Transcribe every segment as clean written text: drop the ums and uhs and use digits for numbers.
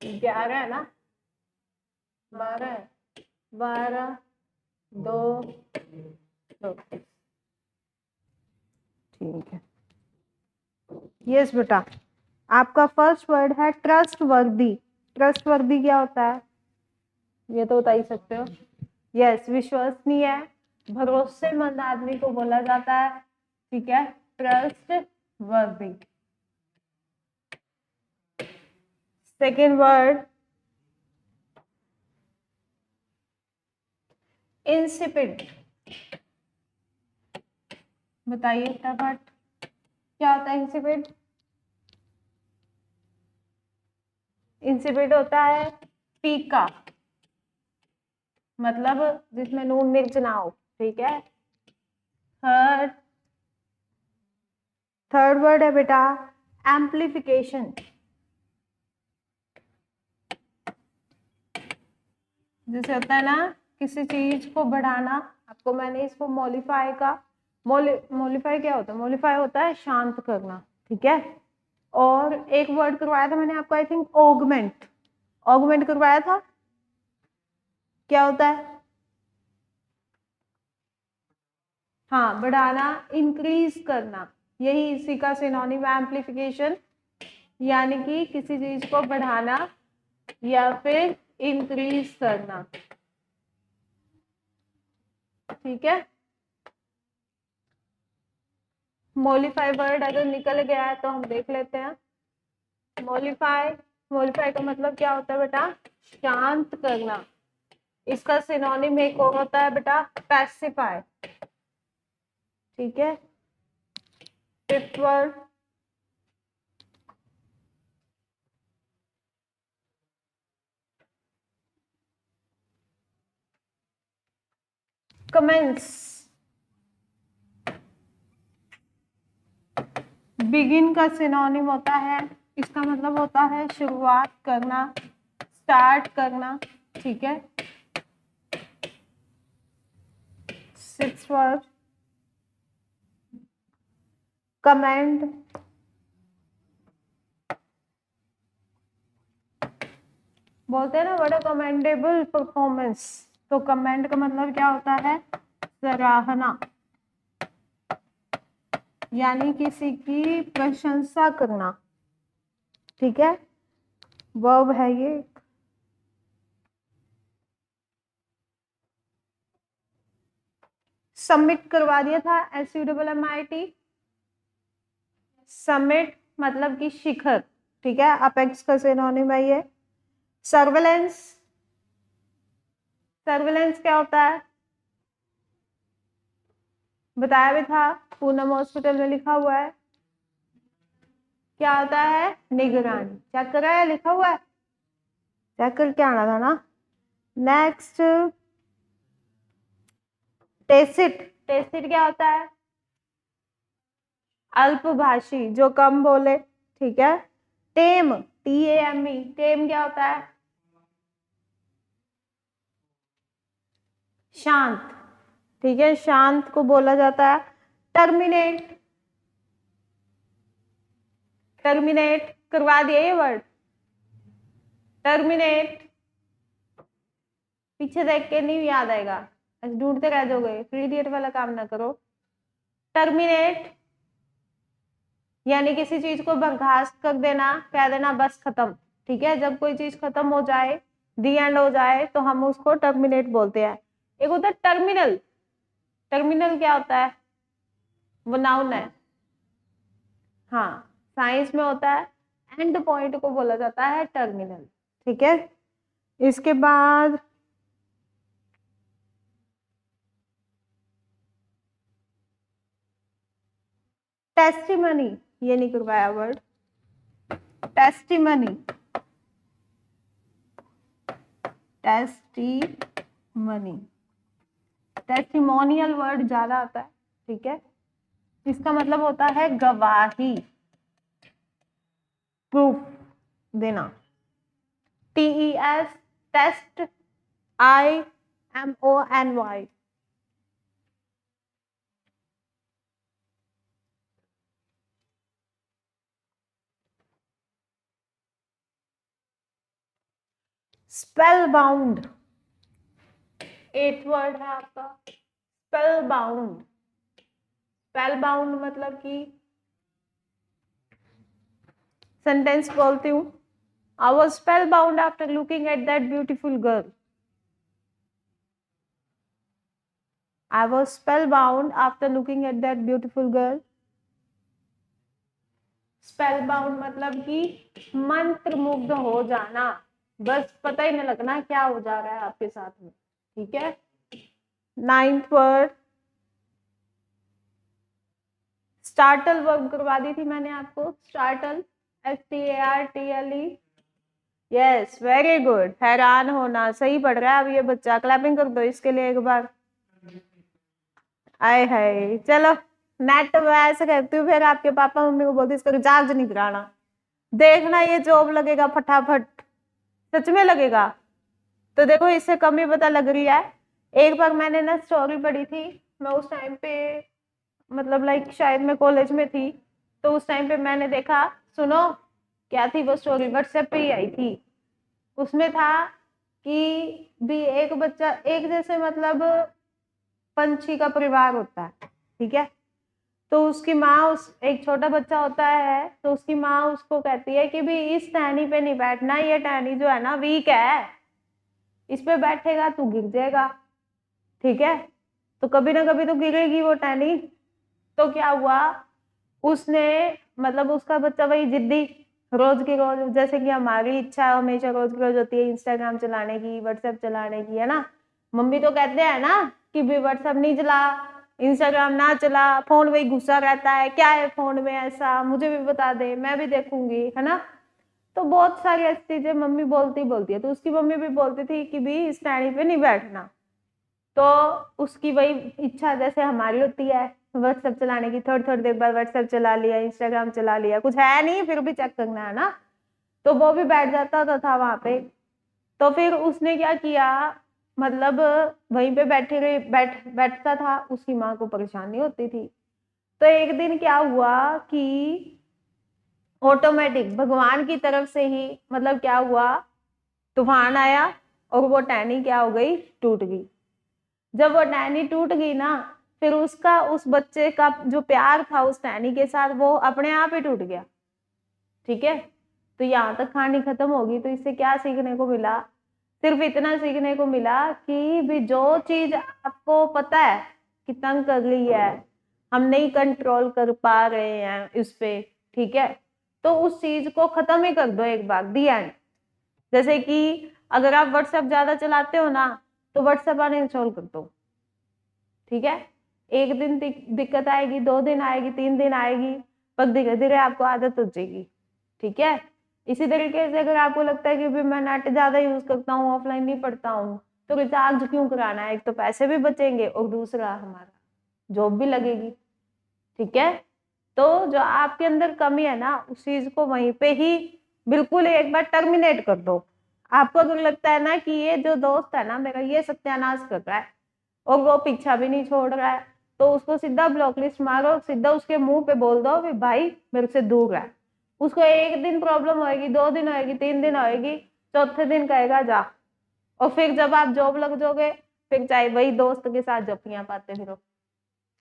11 है ना, 12 है, 12 2 2। ठीक है, यस बेटा, आपका फर्स्ट वर्ड है ट्रस्ट वर्दी। ट्रस्ट वर्दी क्या होता है, ये तो बता ही सकते हो। यस, विश्वसनीय है, भरोसेमंद आदमी को बोला जाता है। ठीक है, ट्रस्ट वर्दी। Second word insipid. बताइए फटाफट, क्या होता है इंसिपिड? इंसिपिड होता है फीका, मतलब जिसमें नून मिर्च ना हो। ठीक है। थर्ड थर्ड वर्ड है बेटा एम्प्लीफिकेशन। जैसे होता है ना किसी चीज को बढ़ाना, आपको मैंने इसको मॉडिफाई का मॉडिफाई क्या होता है, मॉडिफाई होता है शांत करना। ठीक है। और एक वर्ड करवाया था मैंने आपको, आई थिंक ऑगमेंट। ऑगमेंट करवाया था, क्या होता है? हाँ, बढ़ाना, इंक्रीज करना, यही इसी का सिनोनिम है एम्प्लीफिकेशन, यानी कि किसी चीज को बढ़ाना या फिर इंक्रीज करना। ठीक है। मॉडिफाई वर्ड अगर निकल गया है तो हम देख लेते हैं। मॉडिफाई, मॉडिफाई का मतलब क्या होता है बेटा? शांत करना। इसका सिनोनिम एक और होता है बेटा पैसिफाई। ठीक है। Fifth word commence. बिगिन का सिनोनिम होता है, इसका मतलब होता है शुरुआत करना, स्टार्ट करना। ठीक है। Sixth word commend. बोलते हैं ना बड़ा कमेंडेबल परफॉर्मेंस, तो कमेंड का मतलब क्या होता है? सराहना, यानी किसी की प्रशंसा करना। ठीक है, वर्ब है ये। सबमिट करवा दिया था, SUMMIT। समिट मतलब कि शिखर। ठीक है, अपेक्स का सिनोनिम है ये। सर्वेलेंस, सर्वेलेंस क्या होता है? बताया भी था, पूनम हॉस्पिटल में लिखा हुआ है। क्या होता है? निगरानी। चेक करा है, लिखा हुआ है, चेक करके आना था ना। Next tacit. टेसिट क्या होता है? अल्पभाषी, जो कम बोले। ठीक है। टेम, TAME, टेम क्या होता है? शांत। ठीक है, शांत को बोला जाता है टर्मिनेट। टर्मिनेट करवा दिया ये वर्ड, टर्मिनेट। पीछे देख के नहीं याद आएगा, ढूंढते रह जाओगे, फ्री इडियट वाला काम ना करो। टर्मिनेट यानी किसी चीज को बर्खास्त कर देना, कह देना बस खत्म। ठीक है, जब कोई चीज खत्म हो जाए, दी एंड हो जाए, तो हम उसको टर्मिनेट बोलते हैं। एक होता है टर्मिनल। टर्मिनल क्या होता है? वो नाउन है। हाँ, साइंस में होता है, एंड पॉइंट को बोला जाता है टर्मिनल। ठीक है। इसके बाद टेस्टिमनी, ये नहीं करवाया word, testimony. Testimony, testimonial word ज्यादा आता है। ठीक है, इसका मतलब होता है गवाही, प्रूफ देना। TES, test, IMONY। Spellbound, 8th word है आपका स्पेल बाउंड। स्पेल बाउंड मतलब कि सेंटेंस बोलती हूँ, I was spellbound after looking at that beautiful girl. I was spellbound after looking at that beautiful girl. Spellbound मतलब कि मंत्र मुग्ध हो जाना, बस पता ही नहीं लगना क्या हो जा रहा है आपके साथ में। ठीक है, 9th वर्ड स्टार्टल वर्ब करवा दी थी मैंने आपको, startle, STARTLE। Yes, very good, हैरान होना, सही पढ़ रहा है अब ये बच्चा, क्लैपिंग कर दो इसके लिए एक बार। आए हाय, चलो नेट में ऐसे कहती हूँ, फिर आपके पापा मम्मी को बोलती इसका रिचार्ज नहीं कराना, देखना ये जॉब लगेगा फटाफट, सच में लगेगा। तो देखो इससे कम ही पता लग रही है। एक बार मैंने ना स्टोरी पढ़ी थी, मैं उस टाइम पे मतलब लाइक शायद मैं कॉलेज में थी, तो उस टाइम पे मैंने देखा, सुनो क्या थी वो स्टोरी, व्हाट्सएप पे ही आई थी। उसमें था कि भी एक बच्चा, एक जैसे मतलब पंछी का परिवार होता है, ठीक है, तो उसकी माँ, उस एक छोटा बच्चा होता है, तो उसकी माँ उसको कहती है कि भी इस टहनी पे नहीं बैठना, ये टहनी जो है ना वीक है, इस पे बैठेगा तू गिर जाएगा, ठीक है, तो कभी ना कभी तो गिरेगी वो टहनी। तो क्या हुआ, उसने मतलब उसका बच्चा वही जिद्दी, रोज की रोज, जैसे कि हमारी इच्छा हमेशा रोज की रोज होती है इंस्टाग्राम चलाने की, व्हाट्सएप चलाने की, है ना, मम्मी तो कहते हैं ना कि भी व्हाट्सएप नहीं चला, इंस्टाग्राम ना चला, फोन वही घुसा रहता है, क्या है फोन में ऐसा, मुझे भी बता दे मैं भी देखूंगी, है ना। तो बहुत सारी ऐसी चीजें मम्मी बोलती है, तो उसकी मम्मी भी बोलती थी कि भी इस टहनी पे नहीं बैठना। तो उसकी वही इच्छा जैसे हमारी होती है व्हाट्सएप चलाने की, थोड़ी थोड़ी देर बाद व्हाट्सएप चला लिया, इंस्टाग्राम चला लिया, कुछ है नहीं फिर भी चेक करना है ना, तो वो भी बैठ जाता था वहां पे। तो फिर उसने क्या किया, मतलब वहीं पे बैठता था, उसकी माँ को परेशानी होती थी। तो एक दिन क्या हुआ कि ऑटोमेटिक भगवान की तरफ से ही, मतलब क्या हुआ, तूफान आया और वो टहनी क्या हो गई, टूट गई। जब वो टहनी टूट गई ना, फिर उसका उस बच्चे का जो प्यार था उस टहनी के साथ वो अपने आप ही टूट गया। ठीक है, तो यहाँ तक कहानी खत्म होगी। तो इससे क्या सीखने को मिला, सिर्फ इतना सीखने को मिला कि भी जो चीज आपको पता है कि तंग कर रही है, हम नहीं कंट्रोल कर पा रहे हैं इस पे, ठीक है, तो उस चीज को खत्म ही कर दो एक बार, दी एंड। जैसे कि अगर आप व्हाट्सएप ज्यादा चलाते हो ना, तो व्हाट्सएप अनइंस्टॉल कर दो, ठीक है, एक दिन दिक्कत आएगी, 2 दिन आएगी, 3 दिन आएगी, पर धीरे धीरे आपको आदत हो जाएगी, ठीक है। इसी तरीके से अगर आपको लगता है कि भी मैं नेट ज्यादा यूज करता हूँ, ऑफलाइन नहीं पढ़ता हूँ, तो रिचार्ज क्यों कराना है, एक तो पैसे भी बचेंगे और दूसरा हमारा जॉब भी लगेगी, ठीक है। तो जो आपके अंदर कमी है ना, उस चीज को वहीं पे ही बिल्कुल एक बार टर्मिनेट कर दो। आपको अगर लगता है ना कि ये जो दोस्त है ना मेरा, ये सत्यानाश कर रहा है और वो पीछा भी नहीं छोड़ रहा है, तो उसको सीधा ब्लॉक लिस्ट मारो, सीधा उसके मुंह पे बोल दो कि भाई मेरे से दूर है। उसको एक दिन प्रॉब्लम होएगी, 2 दिन होएगी, 3 दिन होएगी, चौथे दिन कहेगा जा। और फिर जब आप जॉब लग जाओगे, फिर चाहे वही दोस्त के साथ जपियां पाते फिरो।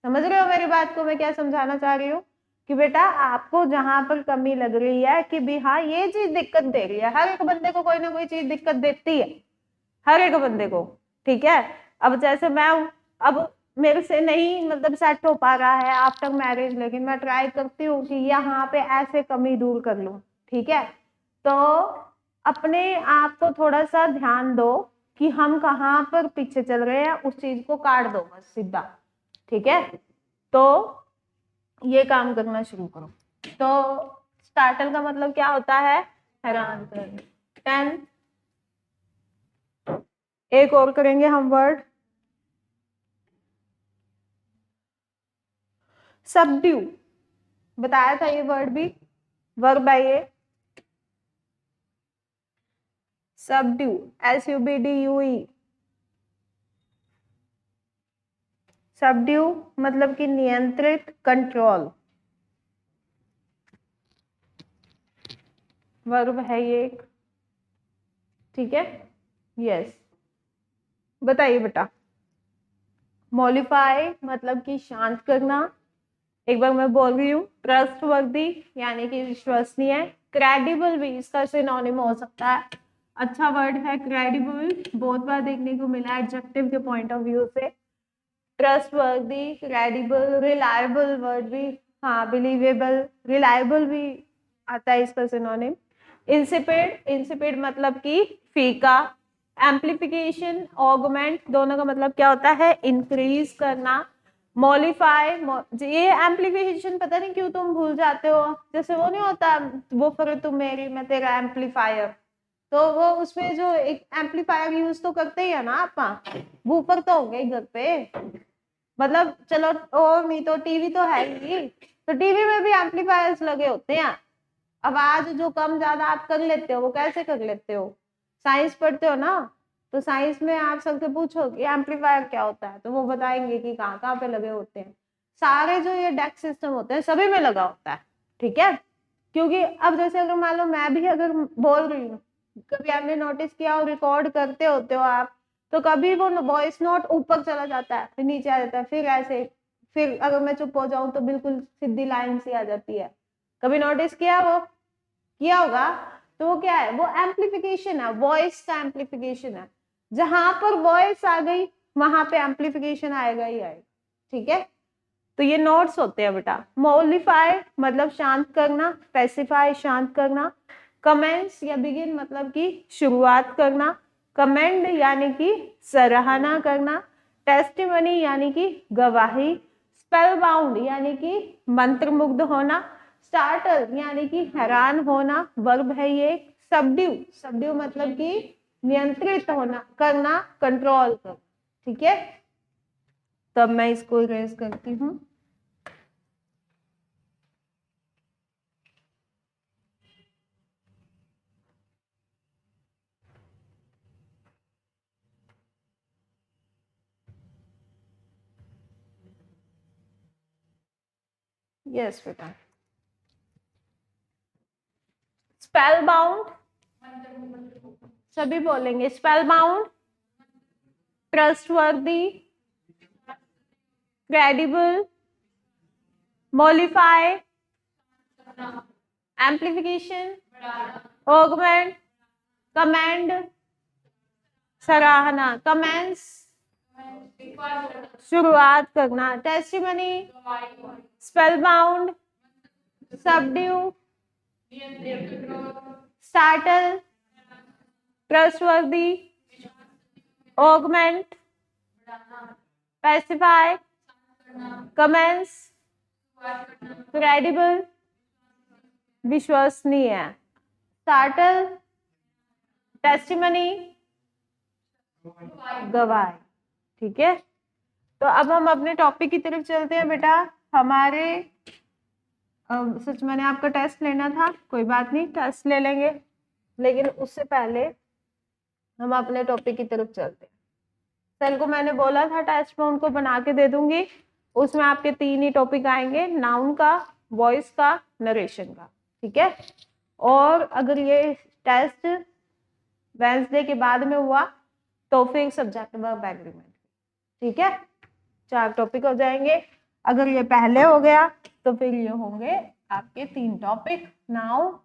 समझ रहे हो मेरी बात को, मैं क्या समझाना चाह रही हूँ, कि बेटा आपको जहां पर कमी लग रही है कि भी हाँ ये चीज दिक्कत दे रही है, हर एक बंदे को कोई ना कोई चीज दिक्कत देती है, हर एक बंदे को, ठीक है। अब जैसे मैं हूं, अब मेरे से नहीं मतलब सेट हो पा रहा है आफ्टर मैरिज, लेकिन मैं ट्राई करती हूँ कि यहाँ पे ऐसे कमी दूर कर लूं, ठीक है। तो अपने आप को थोड़ा सा ध्यान दो कि हम कहाँ पर पीछे चल रहे हैं, उस चीज को काट दो बस सीधा, ठीक है। तो ये काम करना शुरू करो। तो स्टार्टल का मतलब क्या होता है, हैरान कर। 10 एक और करेंगे हम वर्ड, सबड्यू, बताया था ये वर्ड भी, वर्ब है ये, सबड्यू, SUBDUE। सबड्यू मतलब कि नियंत्रित, कंट्रोल, वर्ब है ये एक, ठीक है। यस, बताइए बेटा। मॉलिफाई मतलब कि शांत करना। एक बार मैं बोल रही हूँ, ट्रस्टवर्दी यानी कि विश्वसनीय। क्रेडिबल भी इसका सिनोनिम हो सकता है, अच्छा वर्ड है क्रेडिबल, बहुत बार देखने को मिला एडजेक्टिव के पॉइंट ऑफ व्यू से। ट्रस्टवर्दी, क्रेडिबल, रिलायबल वर्ड भी, हाँ बिलीवेबल, रिलायबल भी आता है इसका सिनोनिम। इंसिपिड, इंसिपिड मतलब कि फीका। एम्प्लीफिकेशन, ऑगमेंट, दोनों का मतलब क्या होता है, इंक्रीज करना। मॉलिफाई, ये एम्प्लीफिकेशन पता नहीं क्यों तुम भूल जाते हो, जैसे वो नहीं होता वो फिर तुम मेरी मैं तेरा एम्पलीफायर, तो वो उसमें जो एक एम्पलीफायर यूज तो करते ही है ना आप, वूफर तो होंगे घर पे, मतलब चलो और नहीं तो टीवी तो है ही, तो टीवी में भी एम्पलीफायर्स लगे होते हैं। आवाज जो कम ज्यादा आप कर लेते हो वो कैसे कर लेते हो, साइंस पढ़ते हो ना, तो साइंस में आप सबसे पूछो कि एम्पलीफायर क्या होता है तो वो बताएंगे कि कहाँ कहाँ पे लगे होते हैं। सारे जो ये डेक सिस्टम होते हैं सभी में लगा होता है, ठीक है। क्योंकि अब जैसे अगर मान लो मैं भी अगर बोल रही हूँ, कभी आपने नोटिस किया और रिकॉर्ड करते होते हो आप, तो कभी वो वॉइस नोट ऊपर चला जाता है फिर नीचे आ जाता है फिर ऐसे, फिर अगर मैं चुप हो जाऊं तो बिल्कुल सीधी लाइन सी आ जाती है। कभी नोटिस किया वो, किया होगा। तो वो क्या है, वो एम्पलीफिकेशन है, वॉइस का एम्पलीफिकेशन है। जहां पर वॉइस आ गई वहां पे एम्पलीफिकेशन आएगा ही आएगा, ठीक है। तो ये नोट्स होते हैं बेटा। मॉलिफाई मतलब शांत करना, स्पेसिफाई शांत करना। कमेंट्स या बिगिन मतलब कि शुरुआत करना। कमेंड यानी कि सराहना करना। टेस्टिमनी यानी कि गवाही। स्पेल बाउंड यानी कि मंत्रमुग्ध होना। स्टार्टल यानी कि हैरान होना, वर्ब है ये। सबड्यू, सबड्यू मतलब कि नियंत्रित होना, करना, कंट्रोल करना, ठीक है। तब मैं इसको इरेज करती हूँ। यस बेटा। स्पेल बाउंड, सभी बोलेंगे spellbound, trustworthy, credible, mollify, amplification, augment, commend, सराहना, कमेंस शुरुआत करना, testimony, spellbound, subdue, startle, trustworthy, augment, specify, commence, credible, विश्वसनीय, स्टार्टल, टेस्टिमनी, गवाह, ठीक है। तो अब हम अपने टॉपिक की तरफ चलते हैं बेटा। हमारे सच मैंने आपका टेस्ट लेना था, कोई बात नहीं टेस्ट ले लेंगे, लेकिन उससे पहले हम अपने टॉपिक की तरफ चलते हैं। सर को मैंने बोला था टेस्ट में उनको बना के दे दूंगी, उसमें आपके 3 ही टॉपिक आएंगे, नाउन का, वॉइस का, नरेशन का, ठीक है। और अगर ये टेस्ट वेंसडे के बाद में हुआ तो फिर सब्जेक्ट वर्ब एग्रीमेंट, ठीक है। 4 टॉपिक हो जाएंगे। अगर ये पहले हो गया तो फिर ये होंगे आपके 3 टॉपिक, नाउन,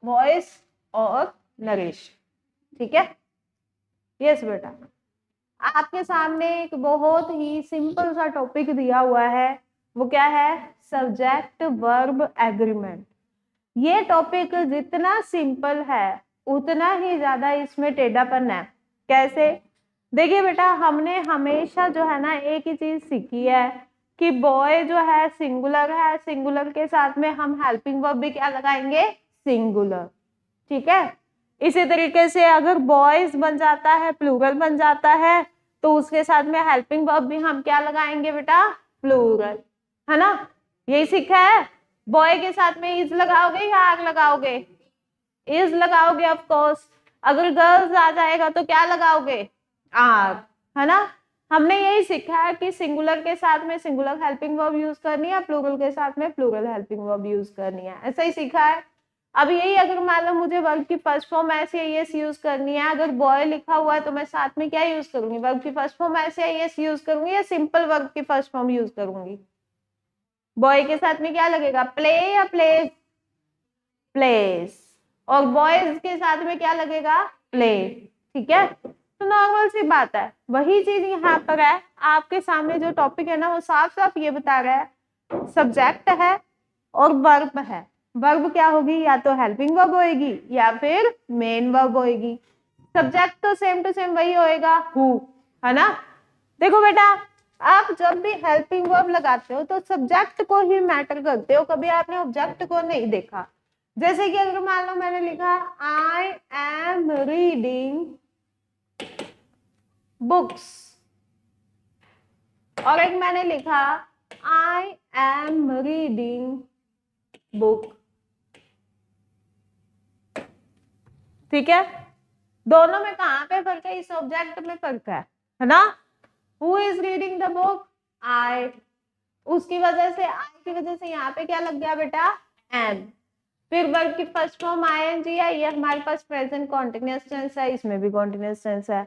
वॉइस और नरेशन, ठीक है। यस बेटा। आपके सामने एक बहुत ही सिंपल सा टॉपिक दिया हुआ है, वो क्या है, सब्जेक्ट वर्ब एग्रीमेंट। ये टॉपिक जितना सिंपल है उतना ही ज्यादा इसमें टेढ़ापन है। कैसे, देखिए बेटा, हमने हमेशा जो है ना एक ही चीज सीखी है कि बॉय जो है सिंगुलर है, सिंगुलर के साथ में हम हेल्पिंग वर्ब भी क्या लगाएंगे, सिंगुलर, ठीक है। इसी तरीके से अगर बॉयज बन जाता है, प्लूरल बन जाता है, तो उसके साथ में हेल्पिंग वर्ब भी हम क्या लगाएंगे बेटा, प्लूरल, है ना। यही सीखा है। बॉय के साथ में इज लगाओगे या आर लगाओगे, इज लगाओगे ऑफ कोर्स। अगर गर्ल्स आ जाएगा तो क्या लगाओगे, आर, है ना। हमने यही सीखा है कि सिंगुलर के साथ में सिंगुलर हेल्पिंग वर्ब यूज करनी है, प्लूरल के साथ में प्लूरल हेल्पिंग वर्ब यूज करनी है, ऐसा ही सीखा है। अब यही अगर मान लो मुझे वर्ब की फर्स्ट फॉर्म ऐसे एस यूज करनी है, अगर बॉय लिखा हुआ है तो मैं साथ में क्या यूज करूंगी, वर्ब की फर्स्ट फॉर्म ऐसे एस यूज करूंगी या सिंपल वर्ब की फर्स्ट फॉर्म यूज करूंगी। बॉय के साथ में क्या लगेगा, प्ले या प्लेस, प्लेस, और बॉयज के साथ में क्या लगेगा, प्ले। ठीक है, तो नॉर्मल सी बात है, वही चीज यहाँ पर है, आपके सामने जो टॉपिक है ना वो साफ साफ ये बता रहा है सब्जेक्ट है और वर्ब है। वर्ब क्या होगी, या तो हेल्पिंग वर्ब होएगी या फिर मेन वर्ब होएगी। सब्जेक्ट तो सेम टू सेम वही होएगा, हु, है ना। देखो बेटा, आप जब भी हेल्पिंग वर्ब लगाते हो तो सब्जेक्ट को ही मैटर करते हो, कभी आपने ऑब्जेक्ट को नहीं देखा। जैसे कि अगर मान लो मैंने लिखा आई एम रीडिंग बुक्स, और एक मैंने लिखा आई एम रीडिंग बुक, ठीक है, दोनों में कहां पे फर्क है, इस ऑब्जेक्ट में फर्क है ना। Who is reading the book, I, उसकी वजह से, आई की वजह से यहाँ पे क्या लग गया बेटा, एम। फिर वर्ब की फर्स्ट फॉर्म आईएनजी है, ये हमारे पास प्रेजेंट कॉन्टिन्यूअस टेंस है, इसमें भी कॉन्टिन्यूअस टेंस है।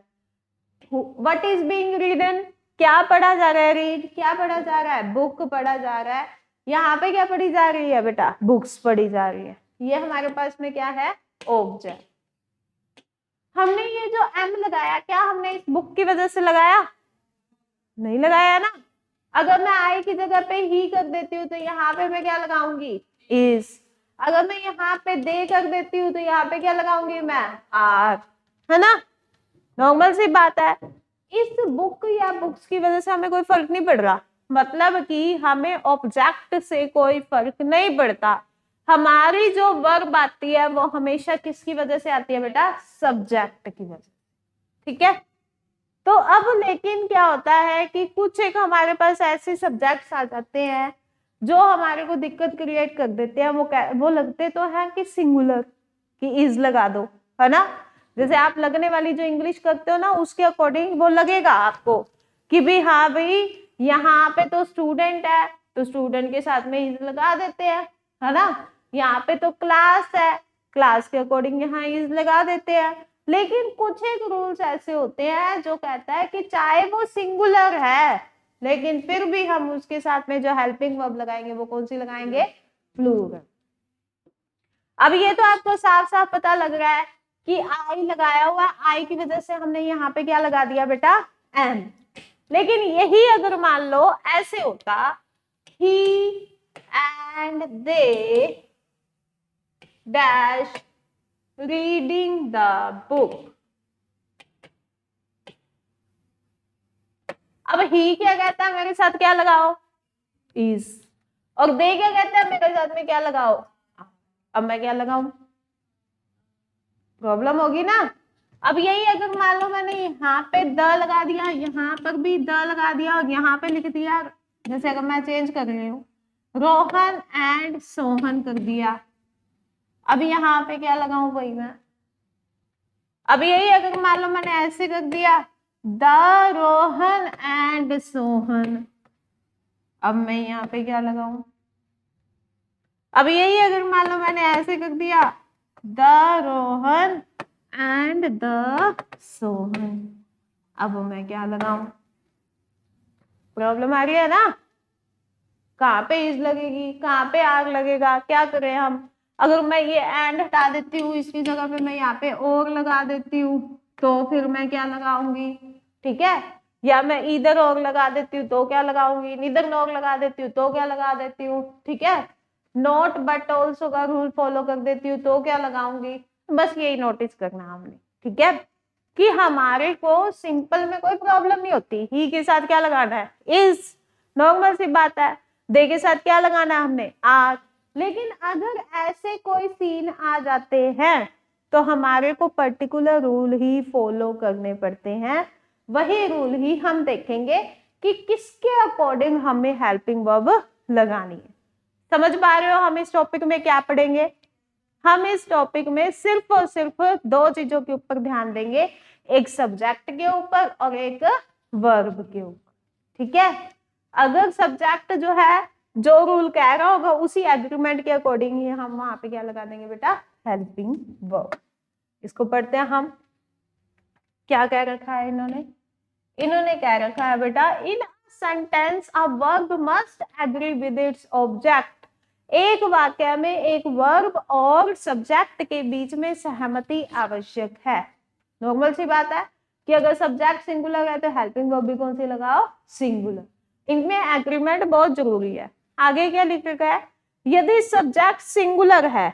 व्हाट इज बीइंग रीडन, क्या पढ़ा जा रहा है, रीड क्या पढ़ा जा रहा है, बुक पढ़ा जा रहा है। यहाँ पे क्या पढ़ी जा रही है बेटा, बुक्स पढ़ी जा रही है। ये हमारे पास में क्या है, ऑब्जेक्ट। हमने ये जो एम लगाया, क्या हमने इस बुक की वजह से लगाया, नहीं लगाया ना। अगर मैं आई की जगह पे ही कर देती हूँ तो यहाँ पे मैं क्या लगाऊंगी, इज। अगर मैं यहाँ पे दे कर देती हूँ तो यहाँ पे क्या लगाऊंगी मैं, आर, है ना। नॉर्मल सी बात है, इस बुक या बुक्स की वजह से हमें कोई फर्क नहीं पड़ रहा, मतलब कि हमें ऑब्जेक्ट से कोई फर्क नहीं पड़ता। हमारी जो वर्ब आती है वो हमेशा किसकी वजह से आती है बेटा, सब्जेक्ट की वजह। ठीक है, तो अब लेकिन क्या होता है कि कुछ एक हमारे पास ऐसे सब्जेक्ट्स आ जाते हैं जो हमारे को दिक्कत क्रिएट कर देते हैं। वो लगते तो है कि सिंगुलर, कि इज लगा दो, है ना। जैसे आप लगने वाली जो इंग्लिश करते हो ना, उसके अकॉर्डिंग वो लगेगा आपको कि भी हाँ भाई यहाँ पे तो स्टूडेंट है तो स्टूडेंट के साथ में इज लगा देते हैं, है ना। यहाँ पे तो क्लास है, क्लास के अकॉर्डिंग यहाँ इज लगा देते हैं। लेकिन कुछ एक रूल्स ऐसे होते हैं जो कहता है कि चाहे वो सिंगुलर है लेकिन फिर भी हम उसके साथ में जो हेल्पिंग वर्ब लगाएंगे वो कौन सी लगाएंगे, प्लूरल। अब ये तो आपको साफ साफ पता लग रहा है कि आई लगाया हुआ, आई की वजह से हमने यहाँ पे क्या लगा दिया बेटा, एम। लेकिन यही अगर मान लो ऐसे होता, he and they dash reading the book. अब ही क्या कहता है, मेरे साथ क्या लगाओ, इज, और दे क्या कहता है, मेरे साथ में क्या लगाओ। अब मैं क्या लगाऊं, प्रॉब्लम होगी ना। अब यही अगर मान लो मैंने यहाँ पे द लगा दिया, यहाँ पर भी द लगा दिया और यहाँ पे लिख दिया, जैसे अगर मैं चेंज कर रही हूँ रोहन एंड सोहन कर दिया, अब यहाँ पे क्या लगाऊं वही मैं। अब यही अगर मान लो मैंने ऐसे कर दिया द रोहन एंड सोहन, अब मैं यहाँ पे क्या लगाऊं। अब यही अगर मान लो मैंने ऐसे कर दिया the Rohan and the Sohan, अब मैं क्या लगाऊं। प्रॉब्लम आ रही है ना, कहाँ पे इज लगेगी, कहाँ पे आर लगेगा, क्या करें हम। अगर मैं ये एंड हटा देती हूँ, इसकी जगह पे मैं यहाँ पे और लगा देती हूँ तो फिर मैं क्या लगाऊंगी, ठीक है। या मैं इधर और लगा देती हूँ तो क्या लगाऊंगी, निदर नॉर लगा देती हूँ तो क्या लगा देती हूँ, ठीक है। नॉट बट ऑल्सो का रूल फॉलो कर देती हूँ तो क्या लगाऊंगी। बस यही नोटिस करना हमने, ठीक है, कि हमारे को सिंपल में कोई प्रॉब्लम नहीं होती। ही के साथ क्या लगाना है, इज, नॉर्मल सी बात है। दे के साथ क्या लगाना है हमने, आर। लेकिन अगर ऐसे कोई सीन आ जाते हैं तो हमारे को पर्टिकुलर रूल ही फॉलो करने पड़ते हैं। वही रूल ही हम देखेंगे कि किसके अकॉर्डिंग हमें हेल्पिंग वर्ब लगानी है। समझ पा रहे हो हम इस टॉपिक में क्या पढ़ेंगे। हम इस टॉपिक में सिर्फ और सिर्फ दो चीजों के ऊपर ध्यान देंगे, एक सब्जेक्ट के ऊपर और एक वर्ब के ऊपर, ठीक है। अगर सब्जेक्ट जो है जो रूल कह रहा होगा उसी एग्रीमेंट के अकॉर्डिंग ही हम वहां पे क्या लगा देंगे बेटा, हेल्पिंग वर्ब। इसको पढ़ते हैं हम। क्या कह रखा है इन्होंने कह रखा है बेटा, in sentence a verb must agree with its object. एक वाक्य में एक वर्ब और सब्जेक्ट के बीच में सहमति आवश्यक है। नॉर्मल सी बात है कि अगर सब्जेक्ट सिंगुलर है तो हेल्पिंग वर्ब भी कौन सी लगाओ, सिंगुलर। इनमें एग्रीमेंट बहुत जरूरी है। आगे क्या लिख रखा है, यदि सब्जेक्ट सिंगुलर है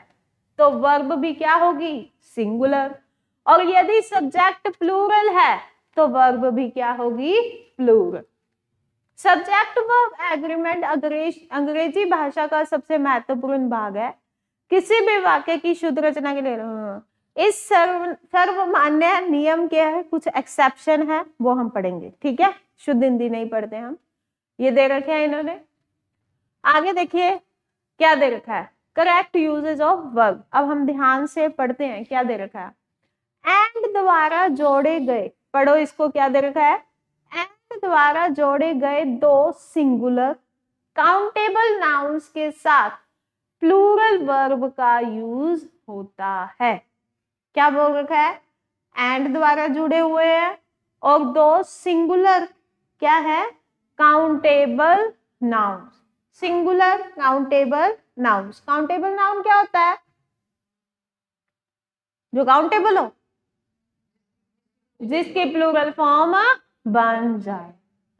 तो वर्ब भी क्या होगी, सिंगुलर, और यदि सब्जेक्ट प्लूरल है तो वर्ब भी क्या होगी, प्लूरल। सब्जेक्ट वर्ब एग्रीमेंट अंग्रेजी भाषा का सबसे महत्वपूर्ण भाग है। किसी भी वाक्य की शुद्ध रचना के लिए इस सर्वमान्य नियम के है, कुछ एक्सेप्शन है वो हम पढ़ेंगे, ठीक है। शुद्ध हिंदी नहीं पढ़ते हम। ये दे रखे हैं इन्होंने। आगे देखिए क्या दे रखा है, करेक्ट यूजेज ऑफ वर्ब। अब हम ध्यान से पढ़ते हैं क्या दे रखा है। एंड द्वारा जोड़े गए, पढ़ो इसको, क्या दे रखा है, एंड द्वारा जोड़े गए दो सिंगुलर काउंटेबल नाउन्स के साथ प्लूरल वर्ब का यूज होता है। क्या बोल रखा है, एंड द्वारा जुड़े हुए हैं और दो सिंगुलर क्या है, countable nouns. Singular countable nouns. Countable noun क्या होता है, जो काउंटेबल हो, जिसकी प्लूरल फॉर्म बन जाए,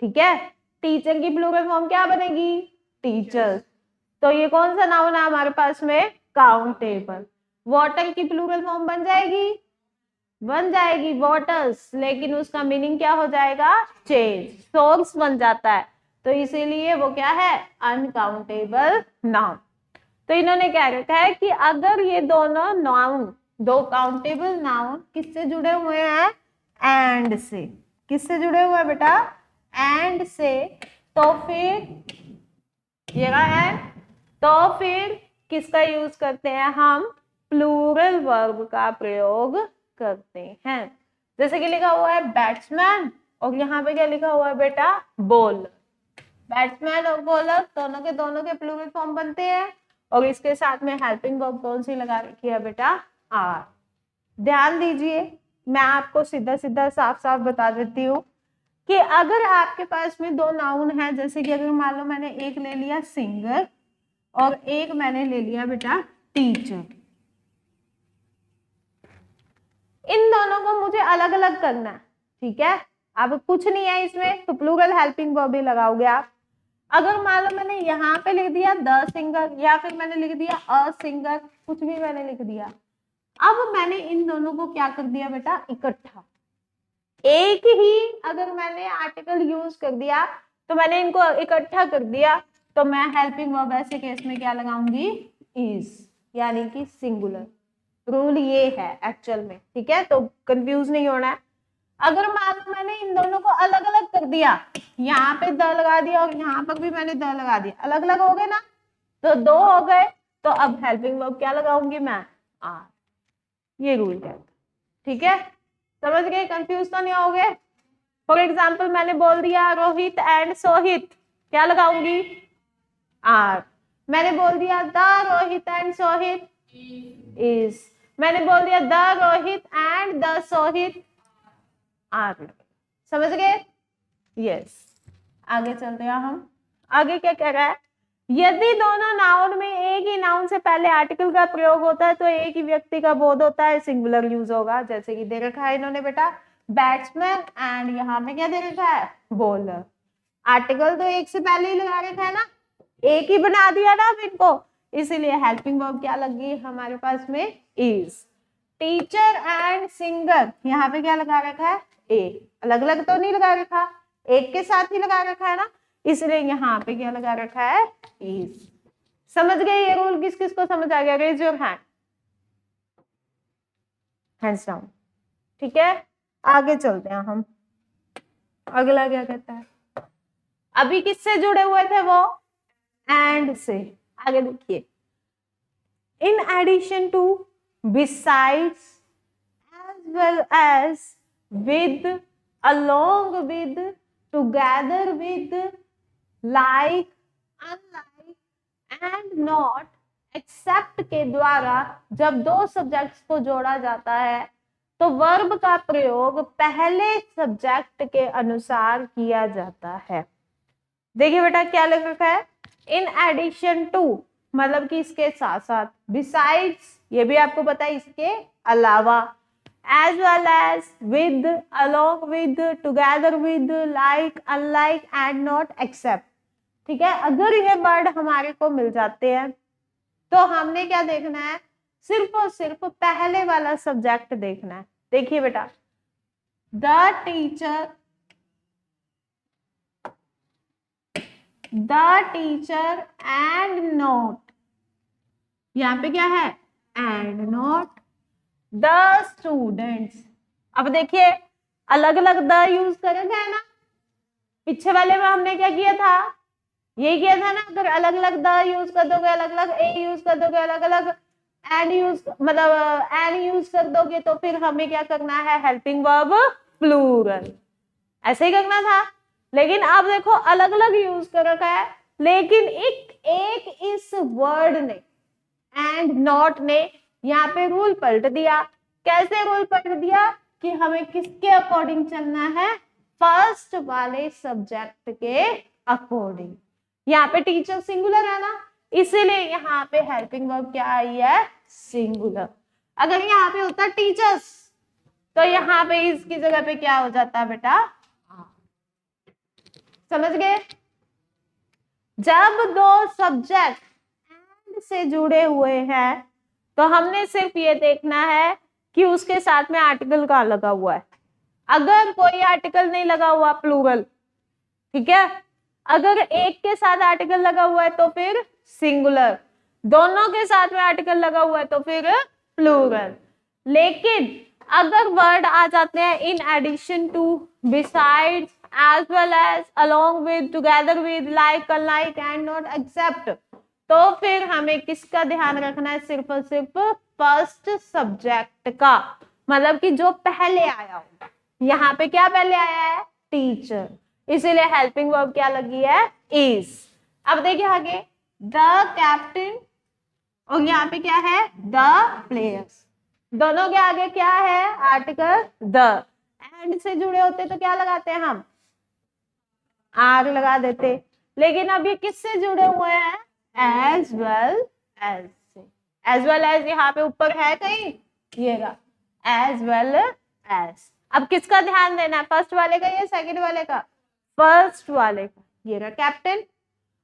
ठीक है। टीचर की प्लूरल फॉर्म क्या बनेगी, टीचर्स। तो ये कौन सा नाउन है हमारे पास में, काउंटेबल। वाटर की प्लूरल फॉर्म बन जाएगी वाटर्स, लेकिन उसका मीनिंग क्या हो जाएगा, चेंज, सोर्स बन जाता है, तो इसीलिए वो क्या है, अनकाउंटेबल नाउन। तो इन्होंने क्या रखा है कि अगर ये दोनों नाउन, दो काउंटेबल नाउन किससे जुड़े हुए हैं, एंड से। किससे जुड़े हुए हैं बेटा, एंड से, तो फिर ये रहा एंड, तो फिर किसका यूज करते हैं हम, प्लूरल वर्ब का प्रयोग करते हैं। जैसे कि लिखा हुआ है बैट्समैन, और यहाँ पे क्या लिखा हुआ है बेटा, बॉलर। बैट्समैन और बॉलर दोनों के प्लूरल फॉर्म बनते हैं, और इसके साथ में हेल्पिंग वर्ब कौन सी लगा रखी है बेटा, आर। ध्यान दीजिए, मैं आपको सीधा सीधा साफ साफ बता देती हूँ कि अगर आपके पास में दो नाउन है, जैसे कि अगर मान लो मैंने एक ले लिया सिंगर और एक मैंने ले लिया बेटा टीचर, इन दोनों को मुझे अलग अलग करना है, ठीक है। अब कुछ नहीं है इसमें, तो प्लूरल हेल्पिंग वर्ब भी लगाओगे आप। अगर मान लो मैंने यहाँ पे लिख दिया द सिंगर, या फिर मैंने लिख दिया अ सिंगर, कुछ भी मैंने लिख दिया, अब मैंने इन दोनों को क्या कर दिया बेटा, इकट्ठा। एक ही अगर मैंने आर्टिकल यूज कर दिया तो मैंने इनको इकट्ठा कर दिया, तो मैं हेल्पिंग वर्ब ऐसे केस में क्या लगाऊंगी, इज, यानी कि सिंगुलर। रूल ये है एक्चुअल में, ठीक है, तो कंफ्यूज नहीं होना है। अगर मान लो मैंने इन दोनों को अलग अलग कर दिया, यहाँ पे द लगा दिया और यहाँ पर भी मैंने द लगा दिया, अलग अलग हो गए ना, तो दो हो गए, तो अब हेल्पिंग वर्ब क्या लगाऊंगी मैं, आर। ये रूल कहता है, ठीक है। समझ गए, कंफ्यूज तो नहीं होगे। फॉर एग्जाम्पल मैंने बोल दिया रोहित एंड सोहित, क्या लगाऊंगी, आर। मैंने बोल दिया the Rohit and Sohit, is. मैंने बोल दिया the Rohit and the Sohit, are. समझ गए, यस। आगे चलते हैं हम। आगे क्या कह रहा है, यदि दोनों नाउन में एक ही नाउन से पहले आर्टिकल का प्रयोग होता है तो एक ही व्यक्ति का बोध होता है, सिंगुलर यूज होगा। जैसे कि दे रखा है इन्होंने बेटा बैट्समैन एंड यहाँ पे क्या दे रखा है, बॉलर। आर्टिकल तो एक से पहले ही लगा रखा है ना, एक ही बना दिया ना अब इनको, इसीलिए हेल्पिंग वर्ब क्या लगी हमारे पास में, इज। टीचर एंड सिंगर, यहाँ पे क्या लगा रखा है, ए। अलग अलग तो नहीं लगा रखा, एक के साथ ही लगा रखा है ना, इसलिए यहाँ पे क्या लगा रखा है, इज। समझ गए ये रूल, किस किस को समझ आ गया, raise your hand, hands down, ठीक है। आगे चलते हैं हम। अगला क्या कहता है, अभी किससे जुड़े हुए थे वो, एंड से। आगे देखिए, in addition to, besides, as well as, with, along with, together with, like, unlike, and not, except के द्वारा जब दो सब्जेक्ट्स को जोड़ा जाता है तो वर्ब का प्रयोग पहले सब्जेक्ट के अनुसार किया जाता है। देखिए बेटा क्या लिख रखा है, इन एडिशन टू, मतलब कि इसके साथ साथ, बिसाइड्स, ये भी आपको पता है इसके अलावा, as well as, with, along with, together with, like, unlike and not, except. ठीक है, अगर ये वर्ड हमारे को मिल जाते हैं तो हमने क्या देखना है, सिर्फ और सिर्फ पहले वाला सब्जेक्ट देखना है। देखिए बेटा, द टीचर एंड नोट, यहां पे क्या है, एंड नोट द स्टूडेंट्स। अब देखिए अलग अलग द यूज करेंगे ना, पीछे वाले में हमने क्या किया था, यही किया था ना, अगर अलग अलग द यूज कर दोगे, अलग अलग ए यूज कर दोगे, अलग अलग एंड यूज, मतलब एंड यूज कर दोगे, तो फिर हमें क्या करना है, हेल्पिंग वर्ब प्लूरल, ऐसे ही करना था। लेकिन अब देखो अलग अलग यूज कर रखा है, लेकिन एक इस वर्ड ने, एंड नॉट ने, यहाँ पे रूल पलट दिया। कैसे रूल पलट दिया, कि हमें किसके अकॉर्डिंग चलना है, फर्स्ट वाले सब्जेक्ट के अकॉर्डिंग। यहाँ पे टीचर सिंगुलर है ना, इसीलिए यहाँ पे हेल्पिंग वर्ब क्या आई है, सिंगुलर। अगर यहाँ पे होता टीचर्स तो यहाँ पे इसकी जगह पे क्या हो जाता बेटा, समझ गए। जब दो सब्जेक्ट एंड से जुड़े हुए हैं तो हमने सिर्फ ये देखना है कि उसके साथ में आर्टिकल कहाँ लगा हुआ है। अगर कोई आर्टिकल नहीं लगा हुआ, प्लूरल, ठीक है। अगर एक के साथ आर्टिकल लगा हुआ है तो फिर सिंगुलर, दोनों के साथ में आर्टिकल लगा हुआ है तो फिर प्लूरल। लेकिन अगर वर्ड आ जाते हैं in addition to, besides, as well as, along with, together with, like, unlike and not, except, तो फिर हमें किसका ध्यान रखना है, सिर्फ और सिर्फ फर्स्ट सब्जेक्ट का, मतलब कि जो पहले आया हो। यहाँ पे क्या पहले आया है, टीचर, इसीलिए हेल्पिंग वर्ब क्या लगी है, इज। अब देखिए आगे, द कैप्टन, और यहाँ पे क्या है, द प्लेयर्स, दोनों के आगे क्या है, आर्टिकल द। एंड से जुड़े होते तो क्या लगाते हैं हम, आर लगा देते। लेकिन अब ये किससे जुड़े हुए हैं, एज वेल एज से। एज वेल एज यहाँ पे ऊपर है कहीं, ये रहा, एज वेल एज। अब किसका ध्यान देना है, फर्स्ट वाले का या सेकंड वाले का, फर्स्ट वाले का। ये रहा कैप्टन,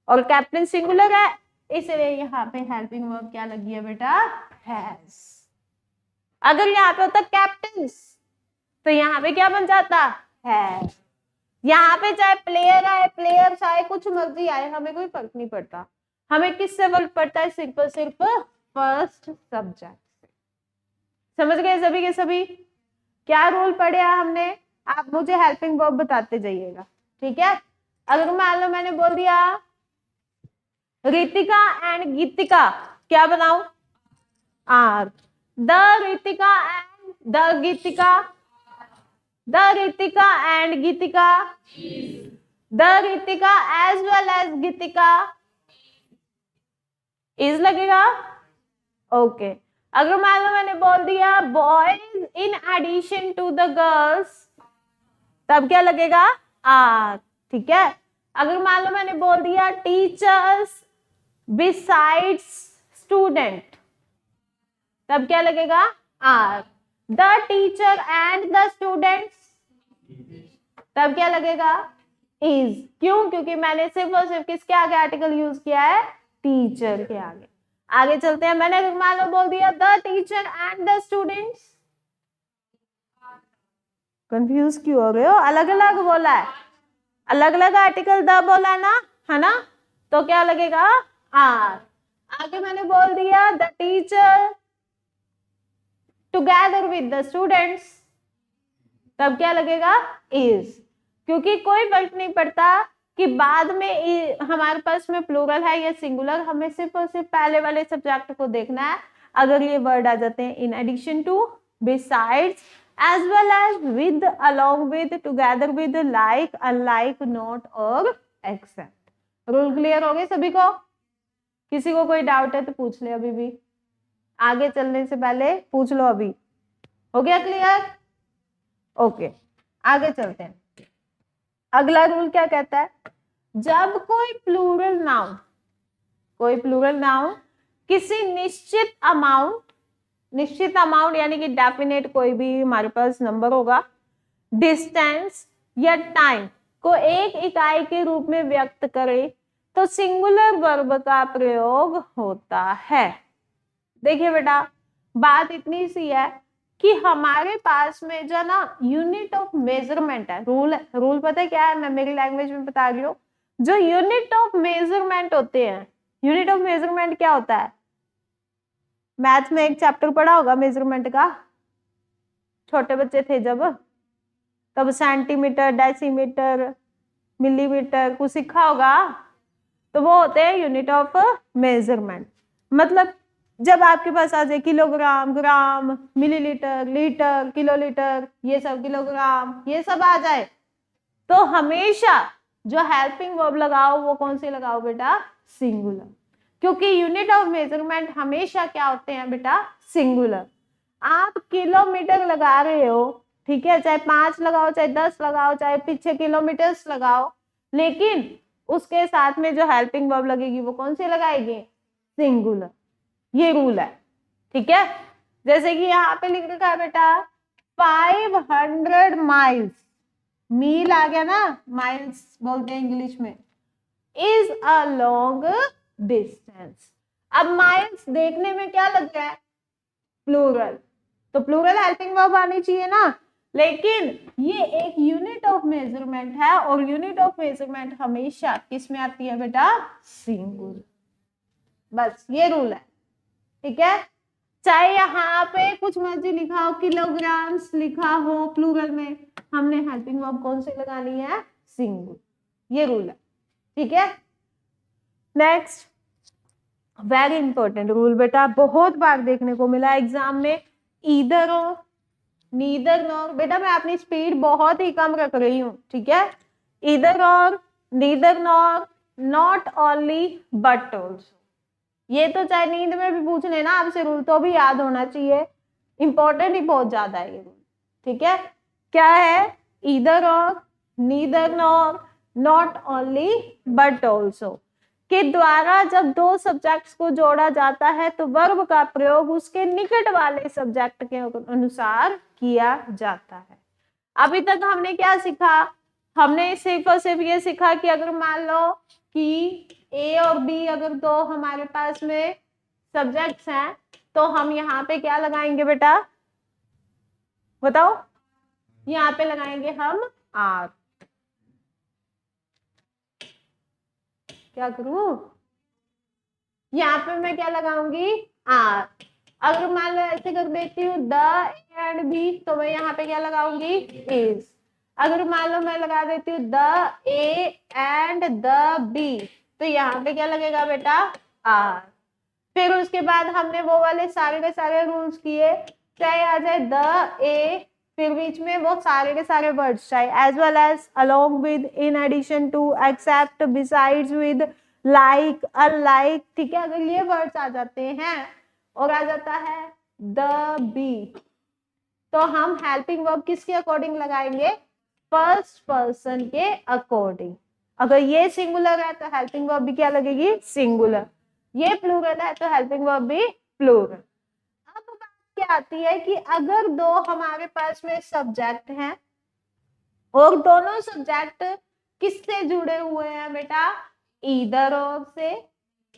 और कैप्टन सिंगुलर है, इसलिए यहाँ पे हेल्पिंग वर्ब क्या लगी है बेटा, हैज। अगर यहाँ पे होता कैप्टन्स तो यहाँ पे क्या बन जाता, हैज। यहाँ पे चाहे प्लेयर आए, प्लेयर्स आए, कुछ मर्जी आए, हमें कोई फर्क नहीं पड़ता। हमें किससे फर्क पड़ता है, सिर्फ और सिर्फ फर्स्ट सब्जेक्ट से। समझ गए सभी के सभी, क्या रूल पढ़े हमने, आप मुझे हेल्पिंग वर्ब बताते जाइएगा, ठीक है। अगर मान लो मैंने बोल दिया रितिका एंड गीतिका, क्या बनाऊं, are. The Ritika and the Geetika, the Ritika and Geetika, the Ritika as well as Geetika, is लगेगा, ओके। अगर मान लो मैंने बोल दिया boys in addition to the girls, तब क्या लगेगा, आर, ठीक है। अगर मान लो मैंने बोल दिया टीचर्स बिसाइड्स स्टूडेंट, तब क्या लगेगा, are. The teacher and the students, तब क्या लगेगा, इज। क्यों, क्योंकि मैंने सिर्फ और सिर्फ किसके आगे आर्टिकल यूज किया है, टीचर के आगे। आगे चलते हैं, मैंने मान लो बोल दिया the teacher and the students, confuse क्यों हो रहे हो, अलग अलग बोला है, अलग अलग आर्टिकल द बोला ना, है ना, तो क्या लगेगा, आर। आगे मैंने बोल दिया the teacher together with the students, तब क्या लगेगा, इज। क्योंकि कोई फर्क नहीं पड़ता कि बाद में हमारे पास में प्लूरल है या सिंगुलर, हमें सिर्फ और सिर्फ पहले वाले सब्जेक्ट को देखना है। अगर ये वर्ड आ जाते हैं in addition to, besides, as well as, with, along with, together with, like, unlike, not और एक्सेप्ट। रूल क्लियर हो गए सभी को, किसी को कोई डाउट है तो पूछ ले, अभी भी आगे चलने से पहले पूछ लो। अभी हो गया क्लियर? ओके, आगे चलते हैं। अगला रूल क्या कहता है, जब कोई प्लूरल नाउन किसी निश्चित अमाउंट यानी कि डेफिनेट कोई भी हमारे पास नंबर होगा, डिस्टेंस या टाइम को एक इकाई के रूप में व्यक्त करे तो सिंगुलर वर्ब का प्रयोग होता है। देखिए बेटा, बात इतनी सी है कि हमारे पास में जो ना यूनिट ऑफ मेजरमेंट है, रूल पता है क्या है, मैं मेरी लैंग्वेज में बता रही हूँ। जो यूनिट ऑफ मेजरमेंट होते हैं, यूनिट ऑफ मेजरमेंट क्या होता है, मैथ में एक चैप्टर पढ़ा होगा मेजरमेंट का, छोटे बच्चे थे जब, तब सेंटीमीटर, डेसीमीटर, मिलीमीटर कुछ सीखा होगा, तो वो होते हैं यूनिट ऑफ मेजरमेंट। मतलब जब आपके पास आ जाए किलोग्राम, ग्राम, मिलीलीटर, लीटर, किलोलीटर, ये सब किलोग्राम, ये सब आ जाए, तो हमेशा जो हेल्पिंग वर्ब लगाओ वो कौन सी लगाओ बेटा, सिंगुलर, क्योंकि यूनिट ऑफ मेजरमेंट हमेशा क्या होते हैं बेटा, सिंगुलर। आप किलोमीटर लगा रहे हो, ठीक है, चाहे 5 लगाओ, चाहे 10 लगाओ, चाहे पीछे किलोमीटर्स लगाओ, लेकिन उसके साथ में जो हेल्पिंग वर्ब लगेगी वो कौन सी लगाएगी, सिंगुलर। ये रूल है, ठीक है। जैसे कि यहाँ पे लिख रखा है बेटा 500 माइल्स, मील आ गया ना, माइल्स बोलते हैं इंग्लिश में, इज अ लॉन्ग डिस्टेंस। अब माइल्स देखने में क्या लग रहा है, प्लूरल, तो प्लूरल हेल्पिंग वर्ब आनी चाहिए ना, लेकिन ये एक यूनिट ऑफ मेजरमेंट है और यूनिट ऑफ मेजरमेंट हमेशा किस में आती है बेटा, सिंगुलर। बस ये रूल है, ठीक है। चाहे यहाँ पे कुछ मर्जी लिखा हो, किलोग्राम्स लिखा हो प्लूरल में, हमने हेल्पिंग वर्ब कौन सी लगानी है, सिंगुलर, ये रूल है, ठीक है। नेक्स्ट वेरी इंपॉर्टेंट रूल बेटा, बहुत बार देखने को मिला एग्जाम में, ईदर और नीदर नॉर। बेटा मैं अपनी स्पीड बहुत ही कम रख रही हूँ, ठीक है। ईदर और, neither nor, not only but also, ये तो चाहे नींद में भी पूछ लेना आपसे रूल, तो भी याद होना चाहिए, इंपॉर्टेंट ही बहुत ज्यादा है ये रूल, ठीक है। क्या है, ईदर और, neither nor, not only but also के द्वारा जब दो सब्जेक्ट्स को जोड़ा जाता है तो वर्ब का प्रयोग उसके निकट वाले सब्जेक्ट के अनुसार किया जाता है। अभी तक हमने क्या सीखा, हमने सिर्फ और सिर्फ ये सीखा कि अगर मान लो कि ए और बी अगर दो हमारे पास में सब्जेक्ट्स हैं, तो हम यहाँ पे क्या लगाएंगे बेटा, बताओ, यहाँ पे लगाएंगे हम आर। क्या करूं, यहाँ पे मैं क्या लगाऊंगी, आर। अगर मान लो ऐसे कर देती हूँ द एंड बी, तो मैं यहाँ पे क्या लगाऊंगी, इज। अगर मान लो मैं लगा देती हूँ the A and the B, तो यहाँ पे क्या लगेगा बेटा, आर। फिर उसके बाद हमने वो वाले सारे के सारे रूल्स किए, चाहे आ जाए द ए, फिर बीच में वो सारे के सारे वर्ड्स, चाहे as well as, along with, in addition to, except, besides with, like, unlike, ठीक है। अगर ये वर्ड्स आ जाते हैं और आ जाता है द बी, तो हम हेल्पिंग वर्ब किसके अकॉर्डिंग लगाएंगे, फर्स्ट पर्सन के अकॉर्डिंग। अगर ये सिंगुलर है तो हेल्पिंग वर्ब भी क्या लगेगी, सिंगुलर। ये प्लूरल है तो हेल्पिंग वर्ब भी प्लूरल। अब बात क्या आती है कि अगर दो हमारे पास में सब्जेक्ट हैं और दोनों सब्जेक्ट किससे जुड़े हुए हैं बेटा, ईदर और से,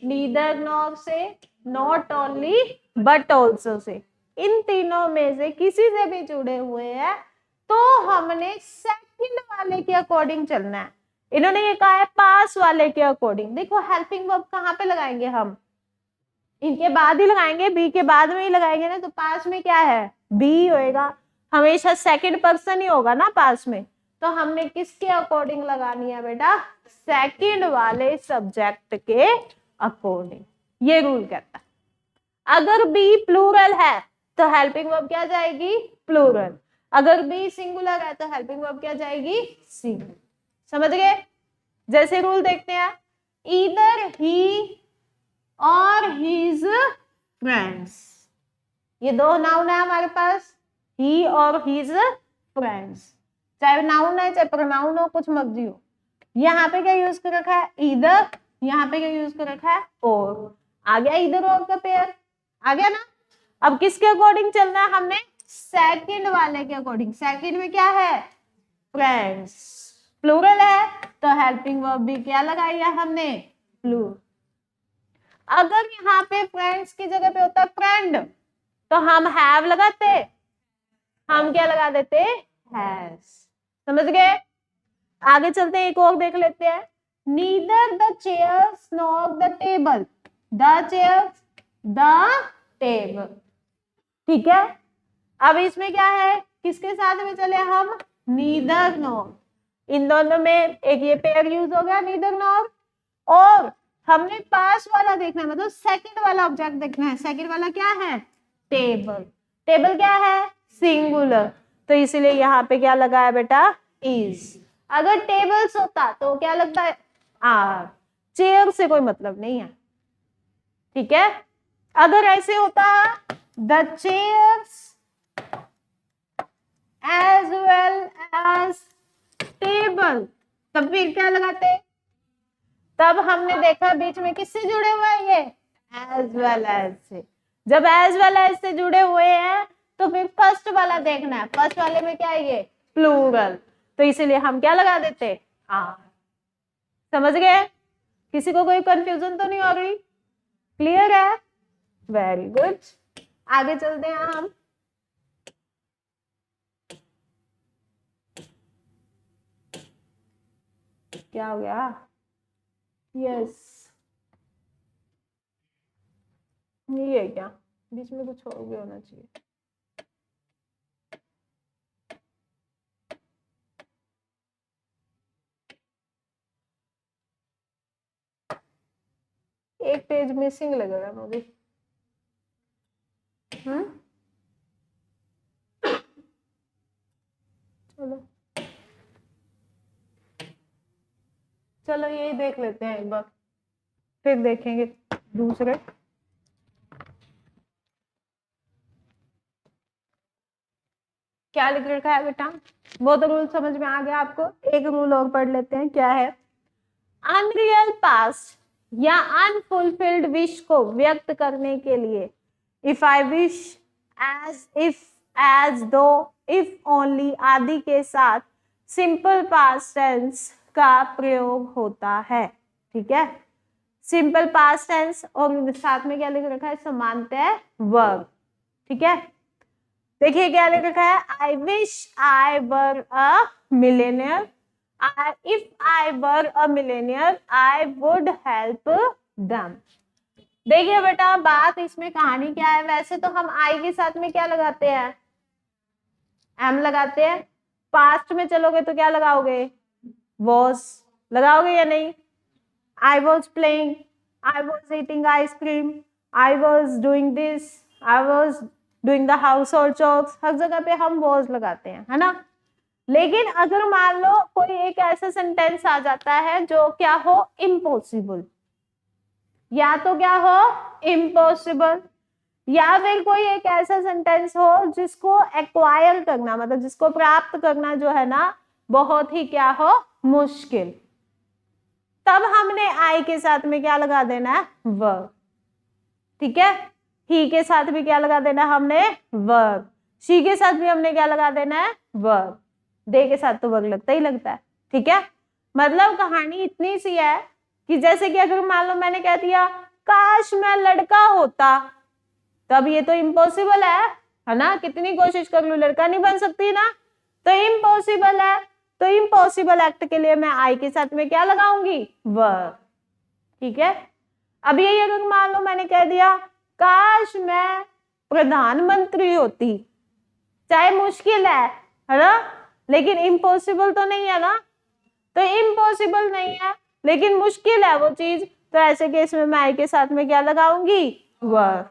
नीदर नॉर से, नॉट ओनली बट ऑल्सो से, इन तीनों में से किसी से भी जुड़े हुए हैं, तो हमने सेकंड वाले के अकॉर्डिंग चलना है। इन्होंने ये कहा है पास वाले के अकॉर्डिंग। देखो हेल्पिंग वर्ब कहाँ पे लगाएंगे हम, इनके बाद ही लगाएंगे, बी के बाद में ही लगाएंगे ना, तो पास में क्या है, बी होएगा, हमेशा सेकंड पर्सन ही होगा ना पास में, तो हमने किसके अकॉर्डिंग लगानी है बेटा, सेकंड वाले सब्जेक्ट के अकॉर्डिंग, ये रूल कहता है। अगर बी प्लूरल है तो हेल्पिंग वर्ब क्या जाएगी, प्लूरल। अगर बी सिंगुलर है तो हेल्पिंग वर्ब क्या जाएगी, सिंगुलर। समझ गए? जैसे रूल देखते हैं, ईदर ही और his friends। ये दो नाउन है हमारे पास, he और his friends। चाहे नाउन है चाहे प्रोनाउन हो, कुछ मर्जी हो। यहाँ पे क्या यूज कर रखा है, ईदर, यहाँ पे क्या यूज कर रखा है, और। आ गया ईदर और का पेयर, आ गया ना। अब किसके अकॉर्डिंग चलना है, हमने सेकंड वाले के अकॉर्डिंग। सेकंड में क्या है, फ्रेंड्स, प्लूरल है तो हेल्पिंग वर्ब भी क्या लगाई है हमने, प्लूरल। अगर यहाँ पे फ्रेंड्स की जगह पे होता फ्रेंड तो हम हैव लगाते, हम क्या लगा देते, हैज। समझ गए। आगे चलते हैं, एक और देख लेते हैं। Neither the chairs nor the table, the chairs, the table. ठीक है, अब इसमें क्या है, किसके साथ में चले हम, नीदर नॉर। इन दोनों में एक ये पेयर यूज हो गया, नीदर नॉर। और हमने पास वाला देखना है, मतलब सेकंड वाला ऑब्जेक्ट देखना है। सेकंड वाला क्या है, टेबल। टेबल क्या है, सिंगुलर, तो इसलिए यहाँ पे क्या लगा है बेटा, इज। अगर टेबल्स होता तो क्या लगता है, आर। चेयर से कोई मतलब नहीं है, ठीक है। अगर ऐसे होता the chairs as well as table, तब फिर क्या लगाते, तब हमने देखा बीच में किससे जुड़े हुए हैं ये, एज वेल एज से। जब एज वेल एज से जुड़े हुए हैं तो फिर फर्स्ट वाला देखना है। फर्स्ट वाले में क्या है, ये प्लूरल, तो इसीलिए हम क्या लगा देते, आर। समझ गए, किसी को कोई कंफ्यूजन तो नहीं हो रही, क्लियर है, वेरी गुड। आगे चलते हैं हम। क्या हो गया, यस, ये है क्या, बीच में कुछ और भी होना चाहिए। एक पेज मिसिंग लग रहा है मुझे। चलो चलो यही देख लेते हैं एक बार, फिर देखेंगे दूसरे। क्या लिख रखा है बेटा, वो तो रूल समझ में आ गया आपको। एक रूल और पढ़ लेते हैं, क्या है, अनरियल पास्ट या अनफुलफिल्ड विश को व्यक्त करने के लिए if I wish, as if, as though, if only आदि के साथ सिंपल पास्ट टेंस का प्रयोग होता है। ठीक है, सिंपल पास्ट टेंस और साथ में क्या लिख रखा है, समानतः वर्ब। ठीक है, देखिए क्या लिख रखा है, I wish I were a millionaire, if I were a millionaire, I would help them। देखिए बेटा, बात इसमें कहानी क्या है, वैसे तो हम आई के साथ में क्या लगाते हैं, एम लगाते हैं। पास्ट में चलोगे तो क्या लगाओगे, was लगाओगे या नहीं। I was playing, I was eating ice cream, I was doing this, I was doing the household chores। हर जगह पे हम was लगाते हैं, है ना। लेकिन अगर मान लो कोई एक ऐसा सेंटेंस आ जाता है जो क्या हो, इम्पॉसिबल, या तो क्या हो, इम्पॉसिबल, या फिर कोई एक ऐसा सेंटेंस हो जिसको एक्वायर करना, मतलब जिसको प्राप्त करना जो है ना, बहुत ही क्या हो, मुश्किल, तब हमने आई के साथ में क्या लगा देना है, वर्ब। ठीक है, ही के साथ भी क्या लगा देना हमने, वर्ब। शी के साथ भी हमने क्या लगा देना है, वर्ब। दे के साथ तो वर्ग लगता ही लगता है। ठीक है, मतलब कहानी इतनी सी है कि जैसे कि अगर मान लो मैंने कह दिया काश मैं लड़का होता, तब ये तो इम्पॉसिबल है ना, कितनी कोशिश कर लूं लड़का नहीं बन सकती ना, तो इम्पॉसिबल है। तो इम्पॉसिबल एक्ट के लिए मैं आई के साथ में क्या लगाऊंगी, वर्ब। ठीक है, अब यही अगर मान लो मैंने कह दिया काश मैं प्रधानमंत्री होती, चाहे मुश्किल है ना, लेकिन इम्पॉसिबल तो नहीं है ना, तो इम्पॉसिबल नहीं है लेकिन मुश्किल है वो चीज, तो ऐसे केस में मैं आई के साथ में क्या लगाऊंगी, वर्ब।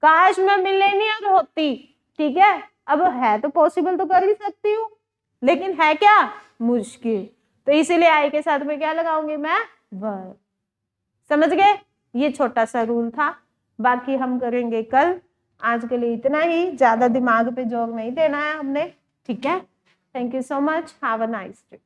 काश मैं मिलेनियर होती, ठीक है, अब है तो पॉसिबल तो कर ही सकती हूँ, लेकिन है क्या, मुश्किल, तो इसीलिए आई के साथ में क्या लगाऊंगी मैं, वर्ब। समझ गए, ये छोटा सा रूल था, बाकी हम करेंगे कल। आज के लिए इतना ही, ज्यादा दिमाग पे जोर नहीं देना है हमने, ठीक है। Thank you so much, have a nice day.